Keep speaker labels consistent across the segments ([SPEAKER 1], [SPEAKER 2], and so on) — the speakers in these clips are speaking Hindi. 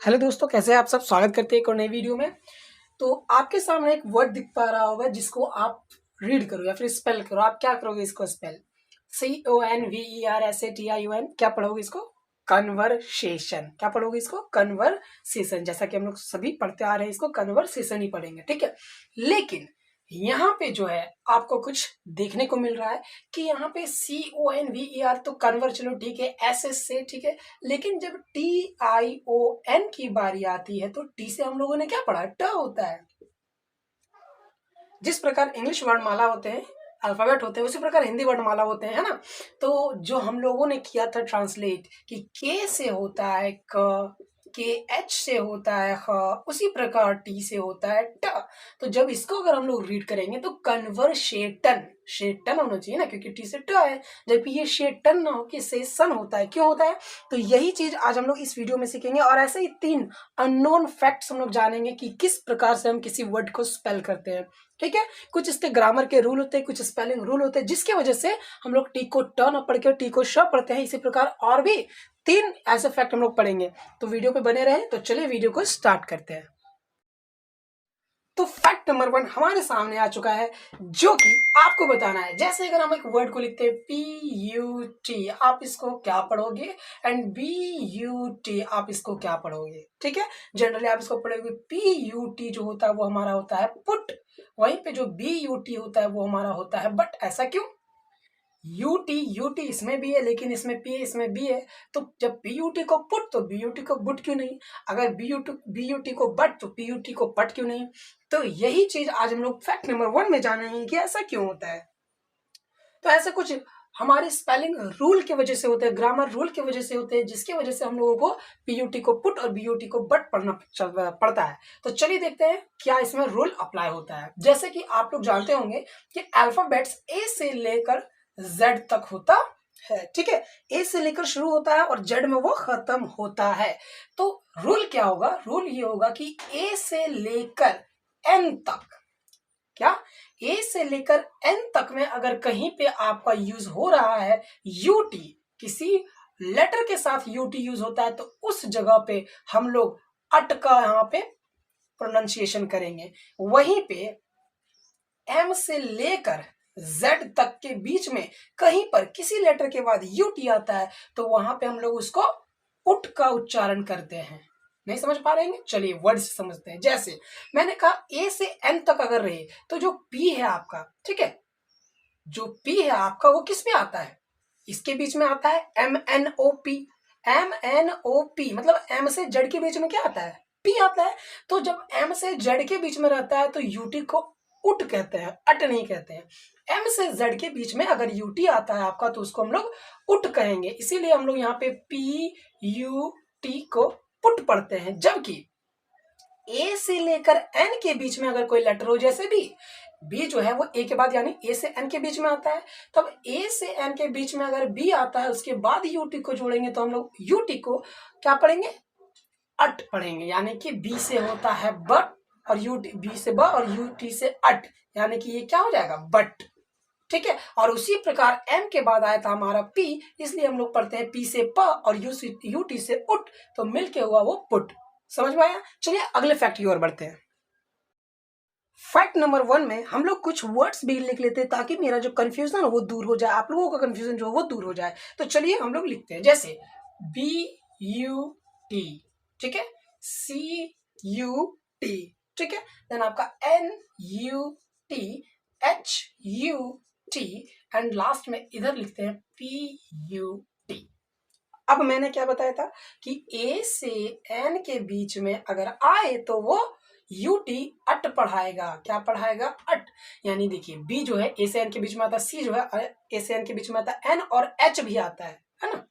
[SPEAKER 1] हेलो दोस्तों, कैसे हैं आप सब। स्वागत करते हैं एक और नई वीडियो में। तो आपके सामने एक वर्ड दिख पा रहा होगा जिसको आप रीड करो या फिर स्पेल करो। आप क्या करोगे इसको स्पेल? CONVERSATION। क्या पढ़ोगे इसको? कन्वर्सेशन। क्या पढ़ोगे इसको? कन्वर्सेशन। जैसा कि हम लोग सभी पढ़ते आ रहे हैं, इसको कन्वर्सेशन ही पढ़ेंगे, ठीक है। लेकिन यहाँ पे जो है आपको कुछ देखने को मिल रहा है कि यहाँ पे CONVER तो कन्वर, चलो ठीक है, SS से ठीक है। लेकिन जब TION की बारी आती है तो टी से हम लोगों ने क्या पढ़ा? ट होता है। जिस प्रकार इंग्लिश वर्णमाला होते हैं, अल्फाबेट होते हैं, उसी प्रकार हिंदी वर्णमाला होते हैं, है ना। तो जो हम लोगों ने किया था ट्रांसलेट कि के से होता है क, के एच से होता है ख, उसी प्रकार टी से होता है ट। तो जब इसको अगर हम लोग रीड करेंगे तो कन्वर्सेटन, शेटन होना चाहिए ना, क्योंकि टी से ट है। जबकि ये शेटन ना हो कि सेशन होता है। क्यों होता है? तो यही चीज आज हम लोग इस वीडियो में सीखेंगे। और ऐसे ही 3 अननोन फैक्ट्स हम लोग जानेंगे कि किस प्रकार से हम किसी वर्ड को स्पेल करते हैं, ठीक है। कुछ इसके ग्रामर के रूल होते हैं, कुछ स्पेलिंग रूल होते हैं, जिसकी वजह से हम लोग टी को ट न पढ़ के टी को श पढ़ते हैं। इसी प्रकार और भी 3 ऐसे फैक्ट हम लोग पढ़ेंगे। तो वीडियो पे बने रहें। तो चलिए वीडियो को स्टार्ट करते हैं। तो फैक्ट नंबर 1 हमारे सामने आ चुका है, जो कि आपको बताना है। जैसे अगर हम एक वर्ड को लिखते हैं PUT, आप इसको क्या पढ़ोगे? एंड BUT, आप इसको क्या पढ़ोगे? ठीक है। जनरली आप इसको पढ़ोगे PUT जो होता है वो हमारा होता है पुट, वहीं पे जो BUT होता है वो हमारा होता है बट। ऐसा क्यों? यूटी इसमें भी है, लेकिन इसमें पी है, इसमें बी है। तो जब पीयूटी को पुट तो बीयूटी को बुट क्यों नहीं? अगर बीयूटी को बट तो पीयूटी को पट क्यों नहीं? तो यही चीज आज हम लोग फैक्ट नंबर 1 में जानेंगे कि ऐसा क्यों होता है। तो ऐसा कुछ हमारे स्पेलिंग रूल की वजह से होते हैं, ग्रामर रूल की वजह से होते हैं, जिसकी वजह से हम लोगों को पीयूटी को पुट और बीयूटी को बट पढ़ना पड़ता है। तो चलिए देखते हैं क्या इसमें रूल अप्लाई होता है। जैसे कि आप लोग जानते होंगे कि अल्फाबेट्स ए से लेकर जेड तक होता है, ठीक है। ए से लेकर शुरू होता है और जेड में वो खत्म होता है। तो रूल क्या होगा? रूल ये होगा कि ए से लेकर एन तक, क्या ए से लेकर एन तक में अगर कहीं पे आपका यूज हो रहा है यूटी, किसी लेटर के साथ यूटी यूज होता है, तो उस जगह पे हम लोग अट का यहाँ पे प्रोनाउंसिएशन करेंगे। वहीं पे एम से लेकर जेड तक के बीच में कहीं पर किसी लेटर के बाद यूटी आता है तो वहां पे हम लोग उसको उट का उच्चारण करते हैं। नहीं समझ पा रहे हैं? चलिए वर्ड से समझते हैं। जैसे मैंने कहा ए से एन तक अगर रहे तो जो पी है आपका, ठीक है, जो पी है आपका वो किस में आता है? इसके बीच में आता है MNOP। MNOP मतलब एम से जेड के बीच में क्या आता है? पी आता है। तो जब एम से जेड के बीच में रहता है तो यूटी को उट कहते हैं, अट नहीं कहते हैं। एम से जेड के बीच में अगर यूटी आता है आपका तो उसको हम लोग उट कहेंगे। इसीलिए हम लोग यहाँ पे PUT को पुट पढ़ते हैं। जबकि ए से लेकर एन के बीच में अगर कोई लेटर हो, जैसे बी जो है वो ए के बाद यानी ए से एन के बीच में आता है, तब ए से एन के बीच में अगर बी आता है उसके बाद यूटी को जोड़ेंगे तो हम लोग यूटी को क्या पढ़ेंगे? अट पढ़ेंगे। यानी कि बी से होता है बट और यूटी, बी से ब और यूटी से अट, यानी कि ये क्या हो जाएगा? बट, ठीक है। और उसी प्रकार एम के बाद आया था हमारा पी, इसलिए हम लोग पढ़ते हैं पी से प और यूटी से उट, तो मिलके हुआ वो पुट। समझ में आया? चलिए अगले फैक्ट की ओर बढ़ते हैं। फैक्ट नंबर 1 में हम लोग कुछ वर्ड्स भी लिख लेते हैं ताकि मेरा जो कंफ्यूजन है वो दूर हो जाए, आप लोगों का कंफ्यूजन जो है वो दूर हो जाए। तो चलिए हम लोग लिखते हैं। जैसे BUT, ठीक है, CUT, ठीक है, देन आपका NUT, HUT एंड लास्ट में इधर लिखते हैं PUT। अब मैंने क्या बताया था कि ए से एन के बीच में अगर आए तो वो यूटी अट पढ़ाएगा। क्या पढ़ाएगा? अट। यानी देखिए बी जो है ए से एन के बीच में आता है, सी जो है ए से एन के बीच में आता है, एन और एच भी आता है ना।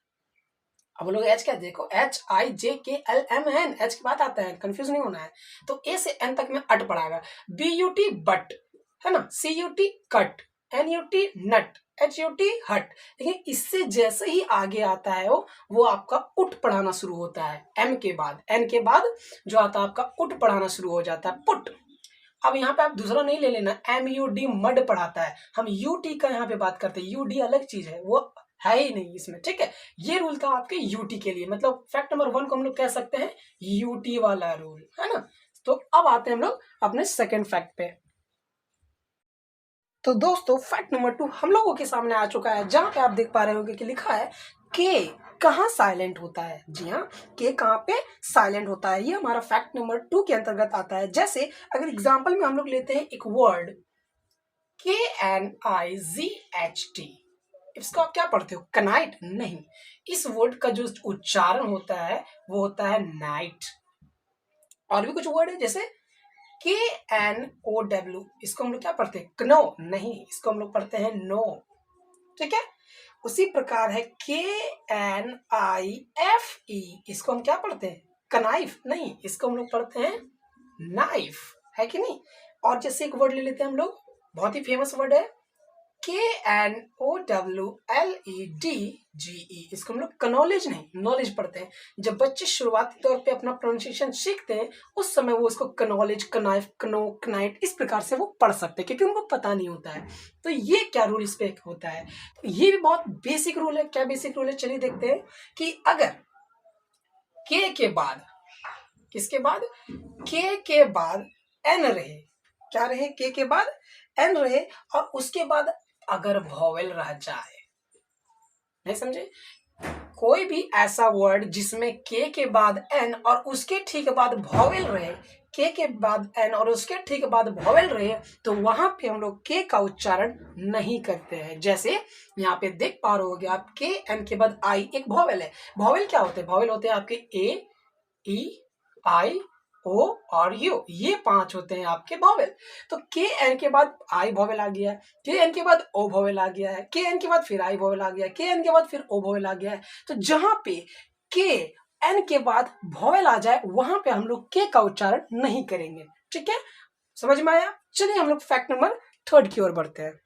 [SPEAKER 1] अब लोग एच क्या, देखो HIJKLMN, एच की बात आता है, कंफ्यूज नहीं होना है। तो ए से एन तक में अट पढ़ाएगा। BUT बट, है ना, CUT कट, NUT नट, HUT हट। लेकिन इससे जैसे ही आगे आता है वो आपका उट पढ़ाना शुरू होता है। एम के बाद, एन के बाद जो आता है आपका उट पढ़ाना शुरू हो जाता है, पुट। अब यहाँ पे आप दूसरा नहीं ले लेना, MUD मड पढ़ाता है, हम UT का यहाँ पे बात करते हैं। UD अलग चीज है, वो है ही नहीं इसमें, ठीक है। ये रूल था आपके यूटी के लिए, मतलब फैक्ट नंबर 1 को हम लोग कह सकते हैं यूटी वाला रूल, है ना। तो अब आते हैं हम लोग अपने सेकेंड फैक्ट पे। तो दोस्तों फैक्ट नंबर 2 हम लोगों के सामने आ चुका है, जहां पे आप देख पा रहे होंगे कि लिखा है के कहाँ साइलेंट होता है। जी हाँ, के कहाँ पे साइलेंट होता है, ये हमारा फैक्ट नंबर 2 के अंतर्गत आता है। जैसे अगर एग्जांपल में हम लोग लेते हैं एक वर्ड KNIGHT, इसको आप क्या पढ़ते हो, कनाइट? नहीं, इस वर्ड का जो उच्चारण होता है वो होता है नाइट। और भी कुछ वर्ड है जैसे KNOW, इसको हम लोग क्या पढ़ते हैं, कनो? नहीं, इसको हम लोग पढ़ते हैं नो, ठीक है। उसी प्रकार है KNIFE, इसको हम क्या पढ़ते हैं, कनाइफ? नहीं, इसको हम लोग पढ़ते हैं नाइफ, है कि नहीं। और जैसे एक वर्ड ले लेते हैं हम लोग, बहुत ही फेमस वर्ड है KNOWLEDGE, इसको हम लोग कनॉलेज नहीं नॉलेज पढ़ते हैं। जब बच्चे शुरुआती तौर पे अपना प्रोनाउंसिएशन सीखते हैं उस समय वो इसको कनॉलेज, कनाइफ, कनो, कनाइट इस प्रकार से वो पढ़ सकते हैं, क्योंकि उनको पता नहीं होता है। तो ये क्या रूल इस पे होता है, तो ये भी बहुत बेसिक रूल है। क्या बेसिक रूल है, चलिए देखते हैं कि अगर के बाद, किसके बाद, के बाद एन रहे, क्या रहे, के बाद एन रहे, और उसके बाद अगर वॉवेल रह जाए, नहीं समझे, कोई भी ऐसा वर्ड जिसमें के बाद एन और उसके ठीक बाद वॉवेल रहे, के बाद एन और उसके ठीक बाद वॉवेल रहे, तो वहां पे हम लोग के का उच्चारण नहीं करते हैं। जैसे यहाँ पे देख पा रहे होगे आप, के एन के बाद आई एक वॉवेल है। वॉवेल क्या होते हैं, वॉवेल होते हैं आपके ए, ई, आई, ओ और यू, ये 5 होते हैं आपके वॉवेल। तो के एन के बाद आई वॉवेल आ गया है, के एन के बाद ओ वॉवेल आ गया है, के एन के बाद फिर आई वॉवेल आ गया है, के एन के बाद फिर ओ वॉवेल आ गया है। तो जहां पे के एन के बाद वॉवेल आ जाए वहां पे हम लोग के का उच्चारण नहीं करेंगे, ठीक है। समझ में आया। चलिए हम लोग फैक्ट नंबर 3 की ओर बढ़ते हैं।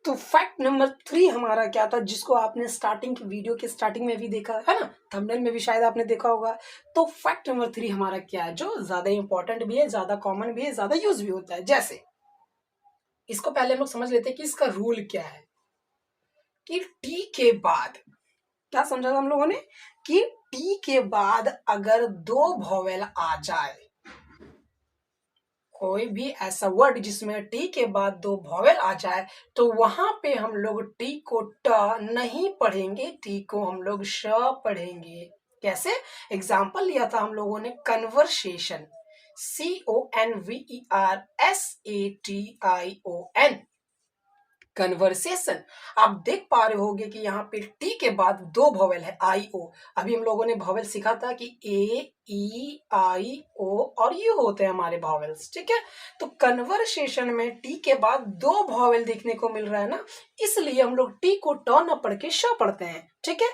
[SPEAKER 1] तो फैक्ट नंबर 3 हमारा क्या था, जिसको आपने स्टार्टिंग की वीडियो के स्टार्टिंग में भी देखा है ना, थंबनेल में भी शायद आपने देखा होगा। तो फैक्ट नंबर 3 हमारा क्या है, जो ज्यादा इंपॉर्टेंट भी है, ज्यादा कॉमन भी है, ज्यादा यूज भी होता है। जैसे इसको पहले हम लोग समझ लेते हैं कि इसका रूल क्या है, कि टी के बाद, क्या समझा था हम लोगों ने, कि टी के बाद अगर 2 वॉवेल आ जाए, कोई भी ऐसा वर्ड जिसमें टी के बाद 2 वॉवेल आ जाए, तो वहां पे हम लोग टी को ट नहीं पढ़ेंगे, टी को हम लोग श पढ़ेंगे। कैसे, एग्जाम्पल लिया था हम लोगों ने कन्वर्सेशन, CONVERSATION, कन्वर्सेशन। आप देख पा रहे होगे कि यहाँ पे टी के बाद 2 वॉवेल है, आई ओ। अभी हम लोगों ने वॉवेल सीखा था कि ए, ई, आई, ओ और यू होते हैं हमारे वॉवेल्स, ठीक है। तो कन्वर्सेशन में टी के बाद 2 वॉवेल देखने को मिल रहा है ना, इसलिए हम लोग टी को ट न पढ़ के श पढ़ते हैं, ठीक है।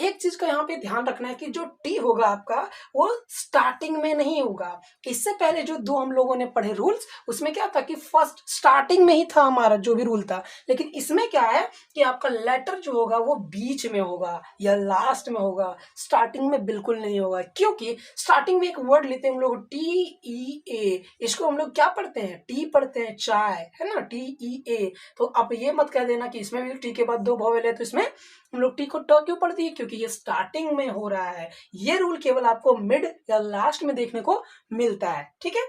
[SPEAKER 1] एक चीज का यहाँ पे ध्यान रखना है कि जो टी होगा आपका वो स्टार्टिंग में नहीं होगा। इससे पहले जो 2 हम लोगों ने पढ़े रूल्स, उसमें क्या था कि फर्स्ट स्टार्टिंग में ही था हमारा जो भी रूल था, लेकिन इसमें क्या है कि आपका लेटर जो होगा वो बीच में होगा या लास्ट में होगा, स्टार्टिंग में बिल्कुल नहीं होगा। क्योंकि स्टार्टिंग में एक वर्ड लेते हैं हम लोग TEA, इसको हम लोग क्या पढ़ते हैं, टी पढ़ते हैं, चाय, है ना, TEA। तो आप ये मत कह देना कि इसमें भी टी के बाद 2 वॉवेल है तो इसमें हम लोग टी को ट क्यों पढ़ दिए, क्योंकि ये स्टार्टिंग में हो रहा है। ये रूल केवल आपको मिड या लास्ट में देखने को मिलता है, ठीक है।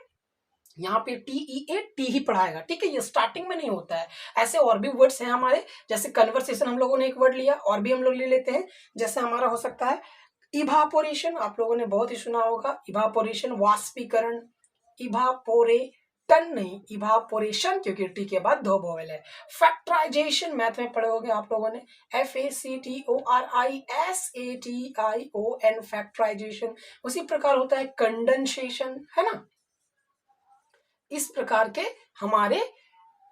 [SPEAKER 1] यहाँ पे TEA टी ही पढ़ाएगा, ठीक है, ये स्टार्टिंग में नहीं होता है। ऐसे और भी वर्ड्स हैं हमारे, जैसे कन्वर्सेशन हम लोगों ने एक वर्ड लिया, और भी हम लोग ले लेते हैं। जैसे हमारा हो सकता है इवापोरेशन, आप लोगों ने बहुत ही सुना होगा इवापोरेशन, वाष्पीकरण, इवापोरेटन नहीं, इवापोरेशन, क्योंकि टी के बाद 2 वॉवेल है। फैक्टराइजेशन मैथ में पढ़े होंगे आप लोगों ने, FACTORISATION, फैक्टराइजेशन। उसी प्रकार होता है कंडेंसेशन, है ना। इस प्रकार के हमारे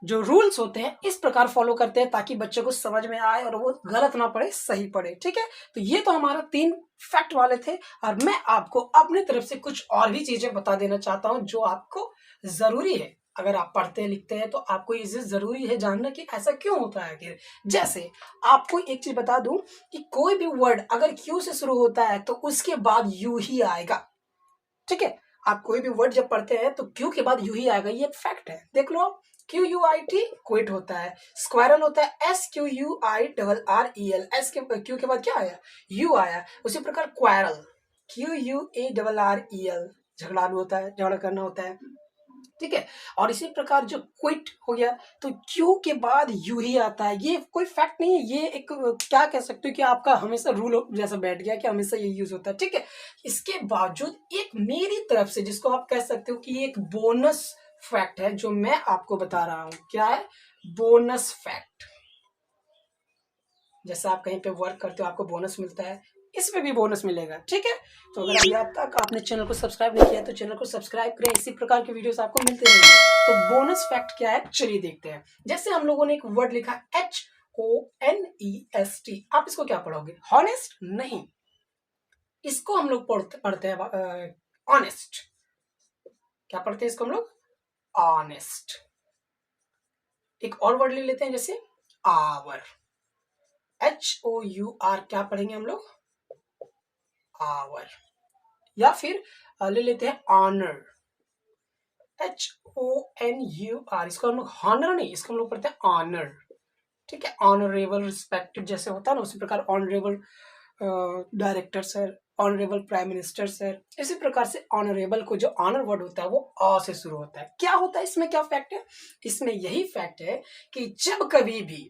[SPEAKER 1] जो रूल्स होते हैं इस प्रकार फॉलो करते हैं ताकि बच्चे को समझ में आए और वो गलत ना पढ़े, सही पढ़े, ठीक है। तो ये तो हमारा 3 फैक्ट वाले थे, और मैं आपको अपनी तरफ से कुछ और भी चीजें बता देना चाहता हूं जो आपको जरूरी है। अगर आप पढ़ते लिखते हैं तो आपको ये जरूरी है जानना कि ऐसा क्यों होता है आखिर। जैसे आपको एक चीज बता दूं कि कोई भी वर्ड अगर क्यू से शुरू होता है तो उसके बाद यू ही आएगा, ठीक है। आप कोई भी वर्ड जब पढ़ते हैं तो क्यू के बाद यू ही आएगा, ये एक फैक्ट है, देख लो आप। QUIT क्विट होता है, स्क्वायरल होता है SQUIRREL, एस के क्यू के बाद क्या आया, यू आया। उसी प्रकार क्वायरल QUARREL, झगड़ालू होता है, झगड़ा करना होता है, ठीक है। और इसी प्रकार जो क्विट हो गया तो क्यू के बाद यू ही आता है। ये कोई फैक्ट नहीं है, ये एक क्या कह सकते हो कि आपका हमेशा रूल जैसा बैठ गया कि हमेशा ये यूज होता है, ठीक है। इसके बावजूद एक मेरी तरफ से जिसको आप कह सकते हो कि एक बोनस फैक्ट है जो मैं आपको बता रहा हूं। क्या है, बोनस फैक्ट। जैसे आप कहीं पे वर्क करते हो आपको बोनस मिलता है, इसमें भी बोनस मिलेगा, ठीक है। तो अगर अभी अब तक आपने चैनल को सब्सक्राइब नहीं किया तो चैनल को सब्सक्राइब करें, इसी प्रकार की वीडियोस आपको मिलते रहेंगे। तो बोनस फैक्ट क्या है, चलिए देखते हैं। जैसे हम लोगों ने एक वर्ड लिखा HONEST, आप इसको क्या पढ़ोगे, हॉनेस्ट नहीं, इसको हम लोग पढ़ते हैं ऑनेस्ट। क्या पढ़ते हैं इसको हम लोग, ऑनेस्ट। एक और वर्ड ले लेते हैं जैसे आवर, HOUR, क्या पढ़ेंगे हम लोग, आवर। या फिर ले लेते हैं ऑनर, HONUR, इसको हम लोग हॉनर नहीं, इसको हम लोग पढ़ते हैं ऑनर, ठीक है। ऑनरेबल, रिस्पेक्टेड जैसे होता है ना, उसी प्रकार honourable director sir, honourable prime minister sir, इसी प्रकार से ऑनरेबल को जो ऑनर वर्ड होता है वो अ से शुरू होता है। क्या होता है इसमें, क्या फैक्ट है, इसमें यही फैक्ट है कि जब कभी भी